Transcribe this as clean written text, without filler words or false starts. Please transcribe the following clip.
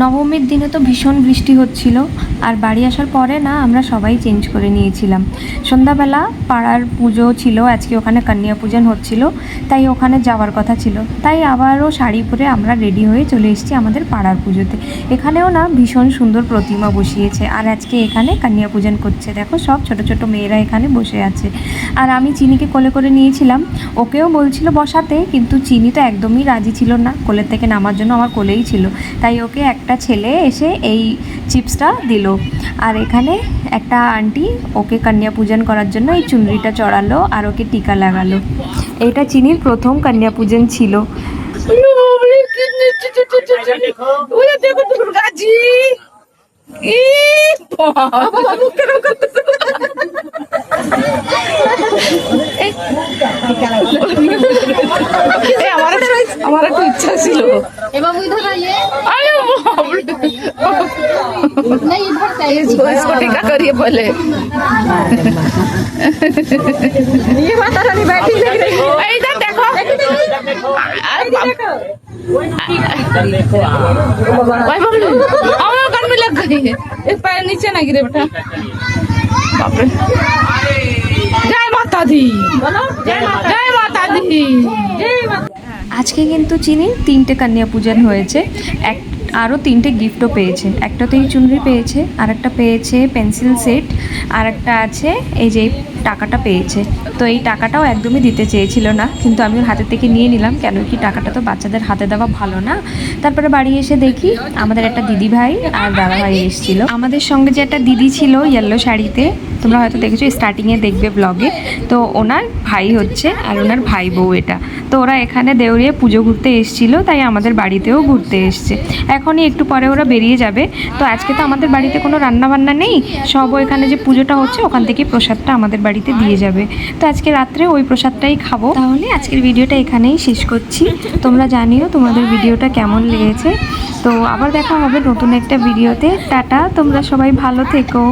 নবমীর দিনে তো ভীষণ বৃষ্টি হচ্ছিল, আর বাড়ি আসার পরে না আমরা সবাই চেঞ্জ করে নিয়েছিলাম। সন্ধ্যাবেলা পাড়ার পুজো ছিল, আজকে ওখানে কন্যা পূজন হচ্ছিল, তাই ওখানে যাওয়ার কথা ছিল। তাই আবারও শাড়ি পরে আমরা রেডি হয়ে চলে এসেছি আমাদের পাড়ার পুজোতে। এখানেও না ভীষণ সুন্দর প্রতিমা বসিয়েছে, আর আজকে এখানে কন্যা পূজন করছে। দেখো সব ছোট ছোট মেয়েরা এখানে বসে আছে। আর আমি চিনিকে কোলে করে নিয়েছিলাম, ওকেও বলছিল বসাতে, কিন্তু চিনি তো একদমই রাজি ছিল না কোলের থেকে নামার জন্য, আমার কোলেই ছিল। তাই ওকে একটা ছেলে এসে এই চিপসটা দিল, আর এখানে একটা আন্টি ওকে কন্যা পূজন করার জন্য এই চুনরিটা চড়ালো আর ওকে টিকা লাগালো। এটা চিনির প্রথম কন্যা পূজন ছিল। আমার একটু ইচ্ছা ছিল इसको टीका करिए बोले। ये माता रानी बैठी देख रही है, इधर देखो भाई बबलू और कान में लग गई है, इस पैर नीचे ना गिरे बेटा। बाप रे, जय माता दी, जय माता दी। আজকে কিন্তু চিনির 3টে কন্যা পূজন হয়েছে, আরও 3টে গিফটও পেয়েছে। একটা তো এই চুনরি পেয়েছে, আর একটা পেয়েছে পেন্সিল সেট, আর একটা আছে এই যে টাকাটা পেয়েছে। তো এই টাকাটাও একদমই দিতে চেয়েছিল না, কিন্তু আমি ওর হাতে থেকে নিয়ে নিলাম, কেন কি টাকাটা তো বাচ্চাদের হাতে দেওয়া ভালো না। তারপরে বাড়ি এসে দেখি আমাদের একটা দিদি ভাই আর দাদা ভাই এসেছিলো। আমাদের সঙ্গে যে একটা দিদি ছিল ইয়েলো শাড়িতে, তোমরা হয়তো দেখেছো, স্টার্টিংয়ে দেখবে ব্লগে, তো ওনার ভাই হচ্ছে আর ওনার ভাই বউ এটা। তো ওরা এখানে দেউরিয়া পুজো ঘুরতে এসেছিলো, তাই আমাদের বাড়িতেও ঘুরতে এসছে। এখনই একটু পরে ওরা বেরিয়ে যাবে। তো আজকে তো আমাদের বাড়িতে কোনো রান্নাবান্না নেই, সব এখানে যে পুজোটা হচ্ছে ওখান থেকে প্রসাদটা আমাদের বাড়িতে দিয়ে যাবে। তো আজকে রাত্রে ওই প্রসাদটাই খাবো। তাহলে আজকের ভিডিওটা এখানেই শেষ করছি। তোমরা জানিও তোমাদের ভিডিওটা কেমন লেগেছে। তো আবার দেখা হবে নতুন একটা ভিডিওতে। টাটা, তোমরা সবাই ভালো থেকো।